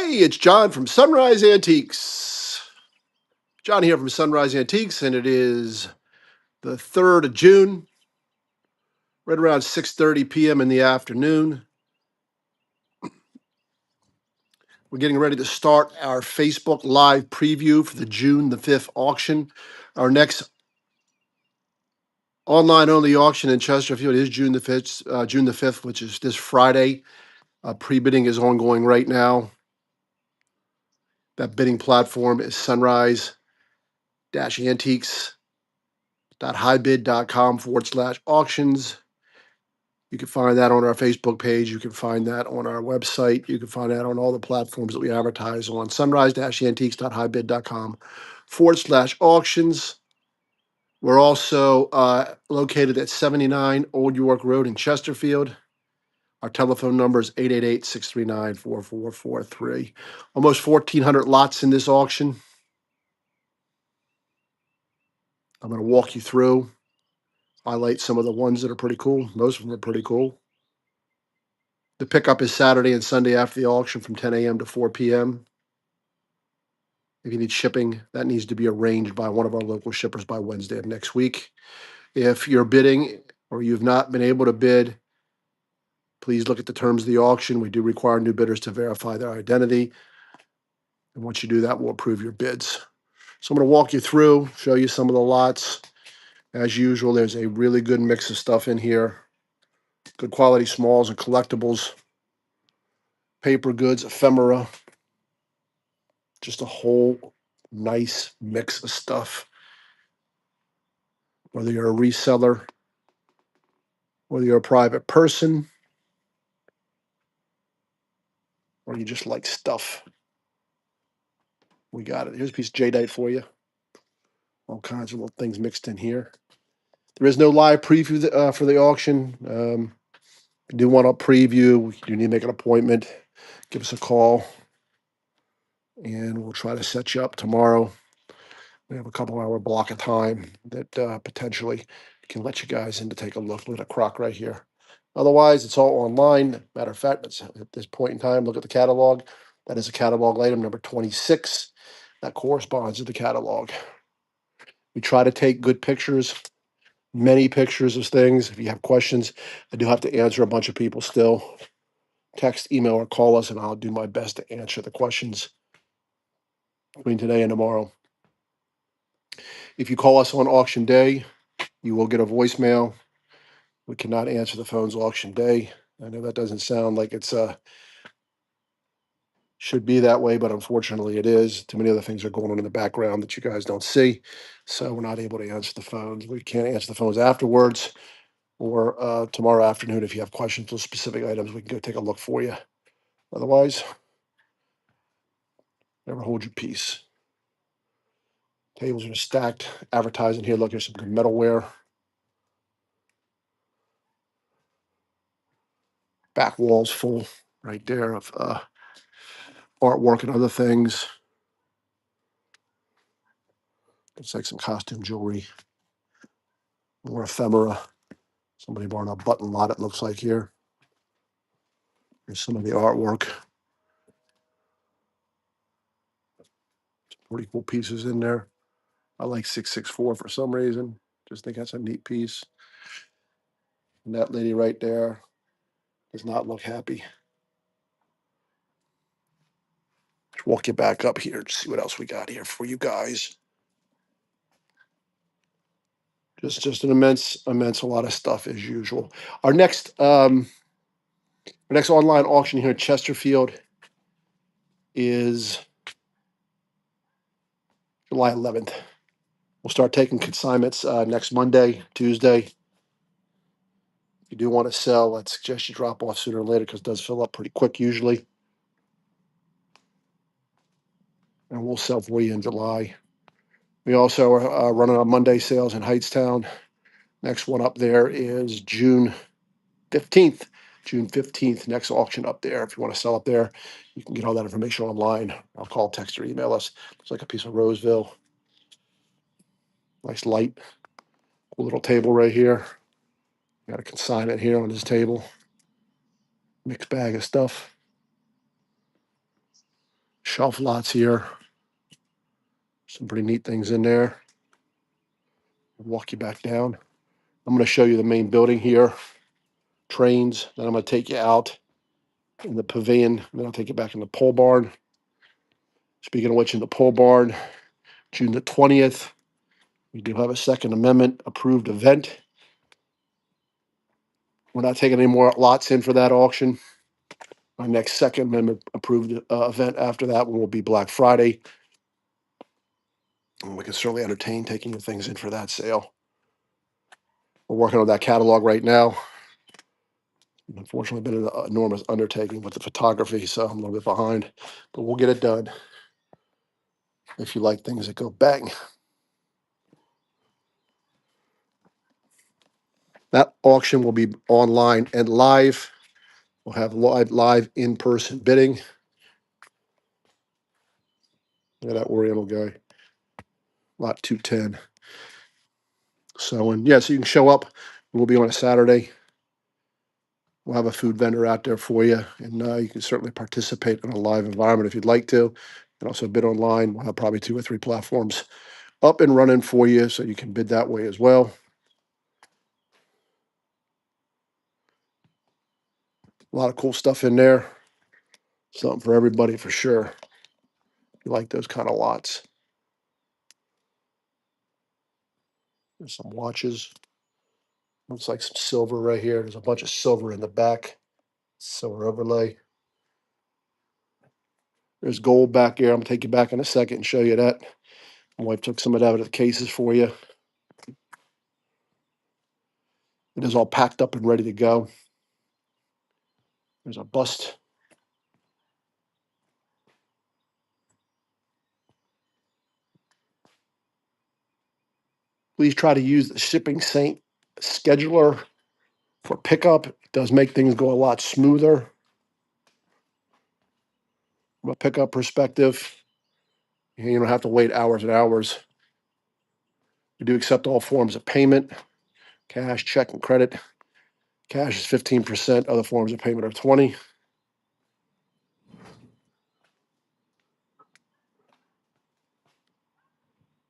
Hey, it's John from Sunrise Antiques. John here from Sunrise Antiques, and it is the 3rd of June, right around 6:30 p.m. in the afternoon. We're getting ready to start our Facebook Live preview for the June the 5th auction. Our next online-only auction in Chesterfield is June the 5th, which is this Friday. Pre-bidding is ongoing right now. That bidding platform is sunrise-antiques.hibid.com/auctions. You can find that on our Facebook page. You can find that on our website. You can find that on all the platforms that we advertise on, sunrise-antiques.hibid.com/auctions. We're also located at 79 Old York Road in Chesterfield. Our telephone number is 888-639-4443. Almost 1,400 lots in this auction. I'm going to walk you through, highlight some of the ones that are pretty cool. Most of them are pretty cool. The pickup is Saturday and Sunday after the auction from 10 a.m. to 4 p.m. If you need shipping, that needs to be arranged by one of our local shippers by Wednesday of next week. If you're bidding or you've not been able to bid, please look at the terms of the auction. We do require new bidders to verify their identity. And once you do that, we'll approve your bids. So I'm going to walk you through, show you some of the lots. As usual, there's a really good mix of stuff in here. Good quality smalls and collectibles, paper goods, ephemera, just a whole nice mix of stuff. Whether you're a reseller, whether you're a private person, or you just like stuff, we got it. Here's a piece of jadeite for you. All kinds of little things mixed in here. There is no live preview for the auction. If you do want a preview, you need to make an appointment. Give us a call, and we'll try to set you up tomorrow. We have a couple-hour block of time that potentially can let you guys in to take a look. Look at a crock right here. Otherwise, it's all online. Matter of fact, at this point in time, look at the catalog. That is a catalog item number 26. That corresponds to the catalog. We try to take good pictures, many pictures of things. If you have questions, I do have to answer a bunch of people still. Text, email, or call us, and I'll do my best to answer the questions between today and tomorrow. If you call us on auction day, you will get a voicemail. We cannot answer the phones auction day. I know that doesn't sound like it's should be that way, but unfortunately it is. Too many other things are going on in the background that you guys don't see. So we're not able to answer the phones. We can't answer the phones afterwards or tomorrow afternoon. If you have questions on specific items, we can go take a look for you. Otherwise, never hold your peace. Tables are stacked, advertising here. Look, here's some good metalware. Back walls full right there of artwork and other things. Looks like some costume jewelry, more ephemera. Somebody bought a button lot, it looks like here. Here's some of the artwork. Pretty cool pieces in there. I like 664 for some reason. Just think that's a neat piece. And that lady right there does not look happy. Let's walk you back up here to see what else we got here for you guys. Just an immense a lot of stuff as usual. Our next online auction here in Chesterfield is July 11th. We'll start taking consignments next Monday, Tuesday. If you do want to sell, I'd suggest you drop off sooner or later because it does fill up pretty quick usually. And we'll sell for you in July. We also are running on Monday sales in Hightstown. Next one up there is June 15th. June 15th, next auction up there. If you want to sell up there, you can get all that information online. I'll call, text, or email us. Looks like a piece of Roseville. Nice light. Cool little table right here. Got a consignment here on this table. Mixed bag of stuff. shelf lots here. Some pretty neat things in there. Walk you back down. I'm going to show you the main building here. Trains. Then I'm going to take you out in the pavilion. Then I'll take you back in the pole barn. Speaking of which, in the pole barn, June the 20th, we do have a Second Amendment approved event. We're not taking any more lots in for that auction. Our next Second Amendment approved event after that one will be Black Friday. And we can certainly entertain taking the things in for that sale. We're working on that catalog right now. Unfortunately, been an enormous undertaking with the photography, so I'm a little bit behind, but we'll get it done. If you like things that go bang. That auction will be online and live. We'll have live in-person bidding. Look at that Oriental guy. Lot 210. So, and yeah, so you can show up. We'll be on a Saturday. We'll have a food vendor out there for you, and you can certainly participate in a live environment if you'd like to. And also bid online. We'll have probably 2 or 3 platforms up and running for you, so you can bid that way as well. A lot of cool stuff in there. Something for everybody for sure. If you like those kind of lots. There's some watches. Looks like some silver right here. There's a bunch of silver in the back. Silver overlay. There's gold back here. I'm gonna take you back in a second and show you that. My wife took some of that out of the cases for you. It is all packed up and ready to go. There's a bust. Please try to use the Shipping Saint scheduler for pickup. It does make things go a lot smoother from a pickup perspective. You don't have to wait hours and hours. We do accept all forms of payment, cash, check, and credit. Cash is 15%. Other forms of payment are 20%.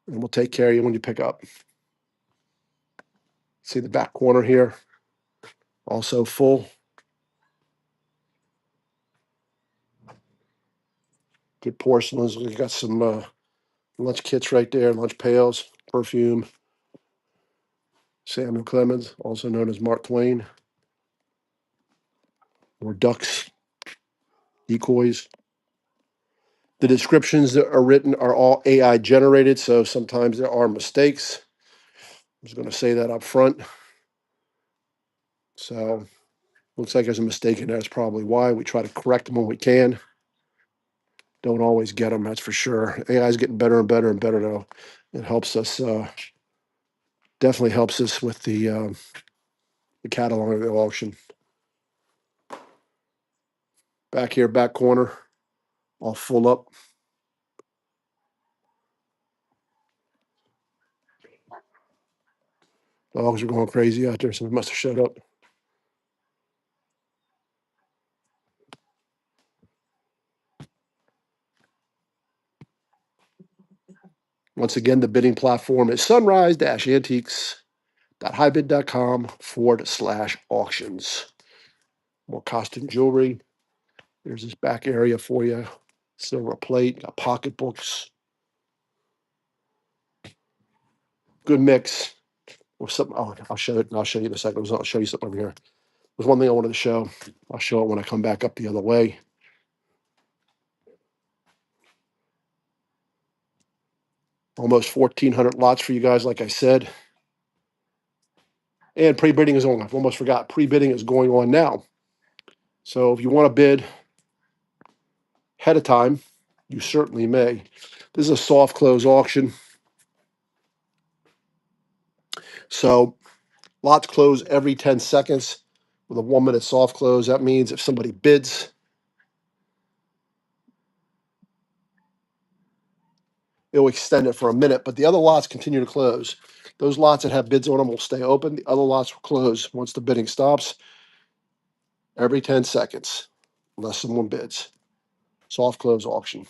And we'll take care of you when you pick up. See the back corner here, also full. Good porcelains. We got some lunch kits right there, lunch pails, perfume. Samuel Clemens, also known as Mark Twain. More ducks, decoys. The descriptions that are written are all AI generated, so sometimes there are mistakes. I'm just going to say that up front. So looks like there's a mistake in there. That's probably why. We try to correct them when we can. Don't always get them, that's for sure. AI is getting better and better and better, though. It helps us, definitely helps us with the catalog of the auction. Back here, back corner, all full up. Dogs are going crazy out there. Somebody must have showed up. Once again, the bidding platform is sunrise-antiques.hybid.com/auctions. More costume jewelry. There's this back area for you. Silver plate, got pocketbooks. Good mix. Or something. Oh, I'll show it. And I'll show you in a second. I'll show you something over here. There's one thing I wanted to show. I'll show it when I come back up the other way. Almost 1,400 lots for you guys, like I said. And pre-bidding is on. I've almost forgot. Pre-bidding is going on now. So if you want to bid ahead of time, you certainly may. This is a soft close auction. So lots close every 10 seconds with a 1-minute soft close. That means if somebody bids, it'll extend it for a minute, but the other lots continue to close. Those lots that have bids on them will stay open. The other lots will close once the bidding stops every 10 seconds, unless someone bids. Soft close auction.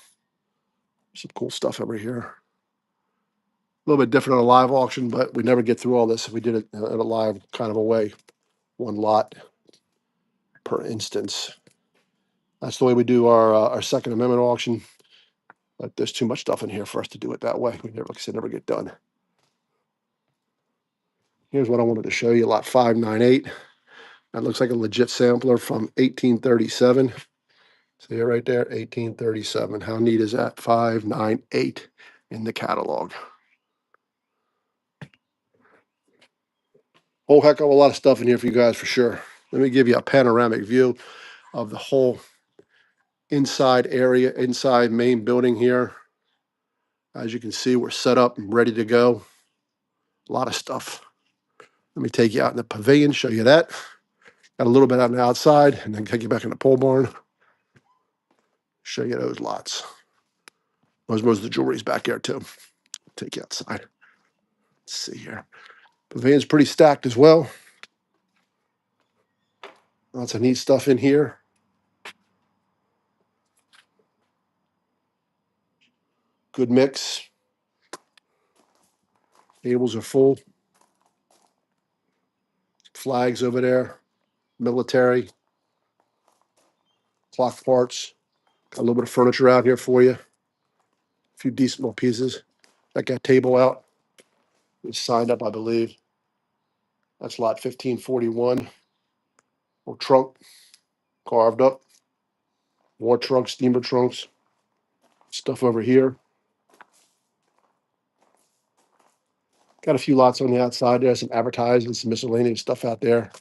Some cool stuff over here. A little bit different on a live auction, but we never get through all this if we did it in a live kind of a way. One lot per instance. That's the way we do our Second Amendment auction. But there's too much stuff in here for us to do it that way. We never, like I said, never get done. Here's what I wanted to show you, lot 598. That looks like a legit sampler from 1837. See it right there, 1837. How neat is that? 598 in the catalog. Whole heck of a lot of stuff in here for you guys for sure. Let me give you a panoramic view of the whole inside area, inside main building here. As you can see, we're set up and ready to go. A lot of stuff. Let me take you out in the pavilion, show you that. Got a little bit out on the outside, and then take you back in the pole barn. Show you those lots. Most of the jewelry's back there too. Take you outside. Let's see here. Pavilion's pretty stacked as well. Lots of neat stuff in here. Good mix. Tables are full. Flags over there. Military. Clock parts. Got a little bit of furniture out here for you. A few decent little pieces. Got that table out. It's signed up, I believe. That's lot 1541. Little trunk carved up. More trunks, steamer trunks. Stuff over here. Got a few lots on the outside there. Some advertising, some miscellaneous stuff out there.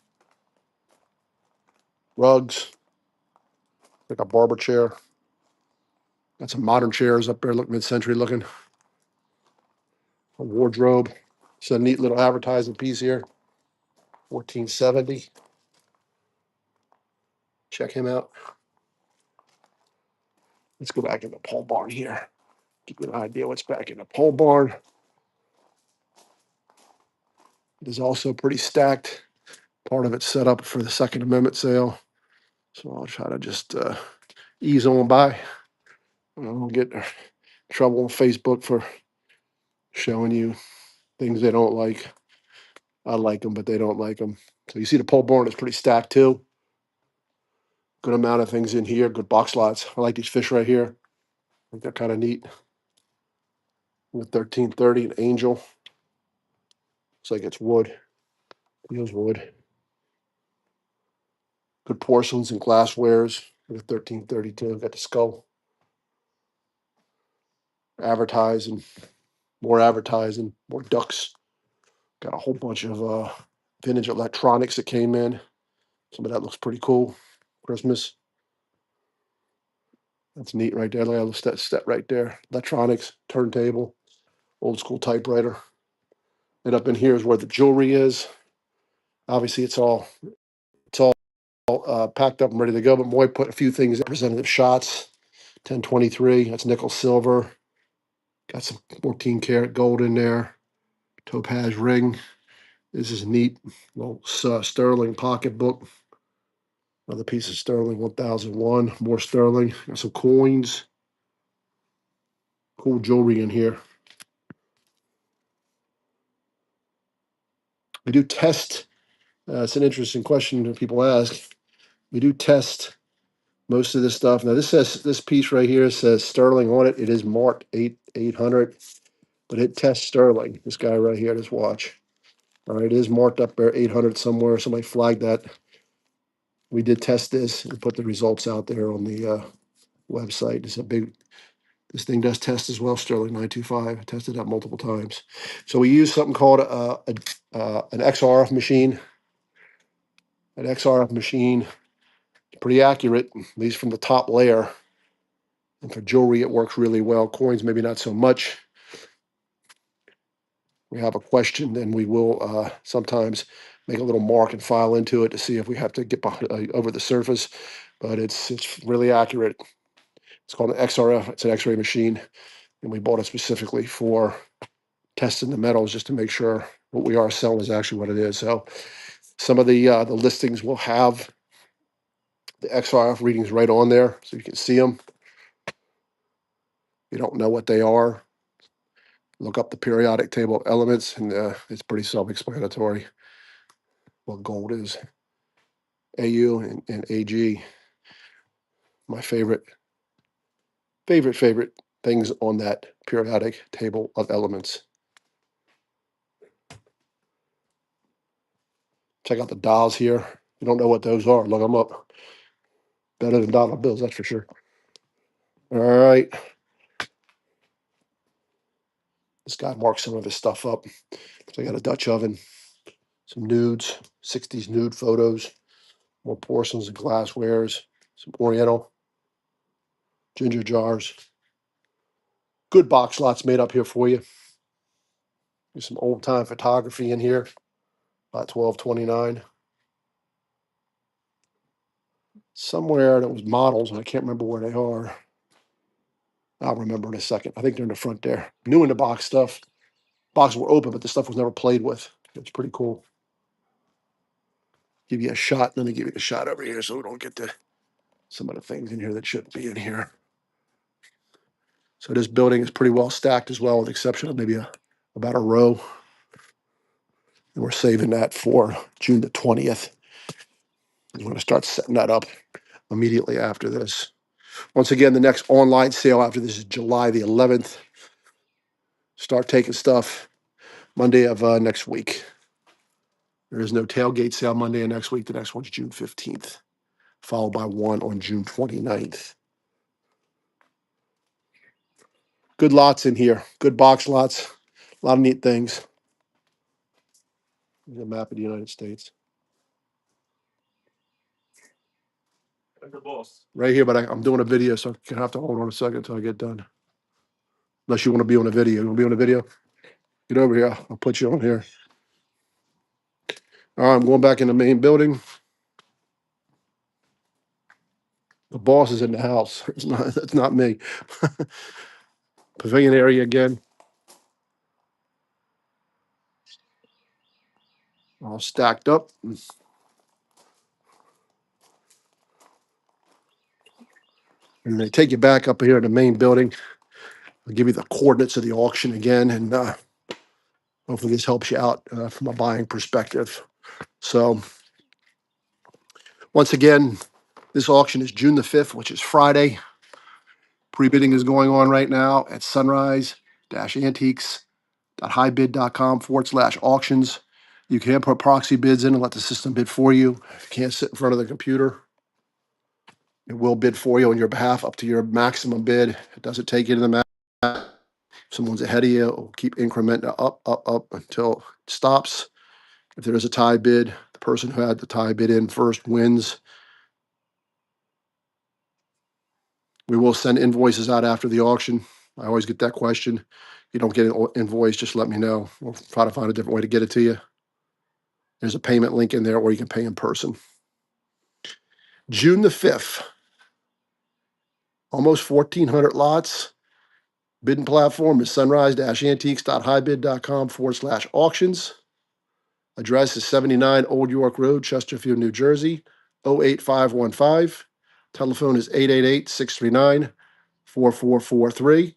Rugs. Like a barber chair. Got some modern chairs up there, look mid-century looking. A wardrobe. It's a neat little advertising piece here. 1470. Check him out. Let's go back in the pole barn here. Give you an idea what's back in the pole barn. It is also pretty stacked. Part of it's set up for the Second Amendment sale. So I'll try to just ease on by. I don't get in trouble on Facebook for showing you things they don't like. I like them, but they don't like them. So you see the pole barn is pretty stacked too. Good amount of things in here. Good box lots. I like these fish right here. I think they're kind of neat. The 1330, an angel. Looks like it's wood. Feels wood. Good porcelains and glasswares. The 1332. Got the skull. Advertising. More ducks. Got a whole bunch of vintage electronics that came in. Some of that looks pretty cool. Christmas. That's neat right there. Look at that right there. Electronics, turntable, old school typewriter. And up in here is where the jewelry is. Obviously, it's all packed up and ready to go. But Moy put a few things. Representative shots, 1023. That's nickel silver. Got some 14 karat gold in there. Topaz ring. This is neat. Little sterling pocketbook. Another piece of sterling 1001. More sterling. Got some coins. Cool jewelry in here. We do test. It's an interesting question that people ask. We do test most of this stuff. Now this piece right here says sterling on it. It is marked 800, but it tests sterling. This guy right here, this watch. All right, it is marked up there 800 somewhere. Somebody flagged that. We did test this and put the results out there on the website. This thing does test as well, sterling 925. I tested that multiple times. So we use something called an XRF machine. An XRF machine, pretty accurate, at least from the top layer. And for jewelry, it works really well. Coins, maybe not so much. We have a question, then we will sometimes make a little mark and file into it to see if we have to get over the surface. But it's really accurate. It's called an XRF. It's an X-ray machine, and we bought it specifically for testing the metals just to make sure what we are selling is actually what it is. So some of the listings will have the XRF readings right on there, so you can see them. you don't know what they are, look up the periodic table of elements, and it's pretty self-explanatory what gold is. AU and AG, my favorite things on that periodic table of elements. Check out the dials here. If you don't know what those are, look them up. Better than dollar bills, that's for sure. All right. This guy marked some of his stuff up. So I got a Dutch oven, some nudes, 60s nude photos, more porcelains and glasswares, some Oriental ginger jars. Good box lots made up here for you. There's some old time photography in here, about $12.29. Somewhere that was models, and I can't remember where they are. I'll remember in a second. I think they're in the front there. New in the box stuff. Boxes were open, but the stuff was never played with. It's pretty cool. Give you a shot. Let me give you a shot over here so we don't get to some of the things in here that shouldn't be in here. So this building is pretty well stacked as well, with the exception of maybe about a row. And we're saving that for June the 20th. We're going to start setting that up immediately after this. Once again, the next online sale after this is July the 11th. Start taking stuff Monday of next week. There is no tailgate sale Monday of next week. The next one's June 15th, followed by one on June 29th. Good lots in here. Good box lots. A lot of neat things. Here's a map of the United States. Right here, but I'm doing a video, so you have to hold on a second until I get done. Unless you want to be on a video. You want to be on a video? Get over here. I'll put you on here. All right, I'm going back in the main building. The boss is in the house. It's not me. Pavilion area again. All stacked up. And they take you back up here in the main building. I'll give you the coordinates of the auction again, and hopefully this helps you out from a buying perspective. So once again, this auction is June the 5th, which is Friday. Pre-bidding is going on right now at sunrise-antiques.hibid.com/auctions. You can put proxy bids in and let the system bid for you. If you can't sit in front of the computer, it will bid for you on your behalf up to your maximum bid. It doesn't take you to the max. If someone's ahead of you, it will keep incrementing up until it stops. If there is a tie bid, the person who had the tie bid in first wins. We will send invoices out after the auction. I always get that question. If you don't get an invoice, just let me know. We'll try to find a different way to get it to you. There's a payment link in there, or you can pay in person. June the 5th, almost 1,400 lots. Bidding platform is sunrise-antiques.hibid.com/auctions. Address is 79 Old York Road, Chesterfield, New Jersey, 08515. Telephone is 888-639-4443.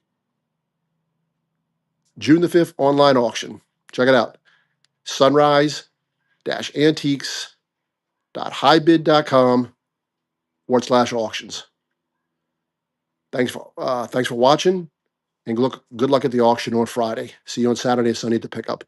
June the 5th, online auction. Check it out. sunrise-antiques.hibid.com/auctions. Thanks for watching, and good luck at the auction on Friday. See you on Saturday, Sunday to pick up.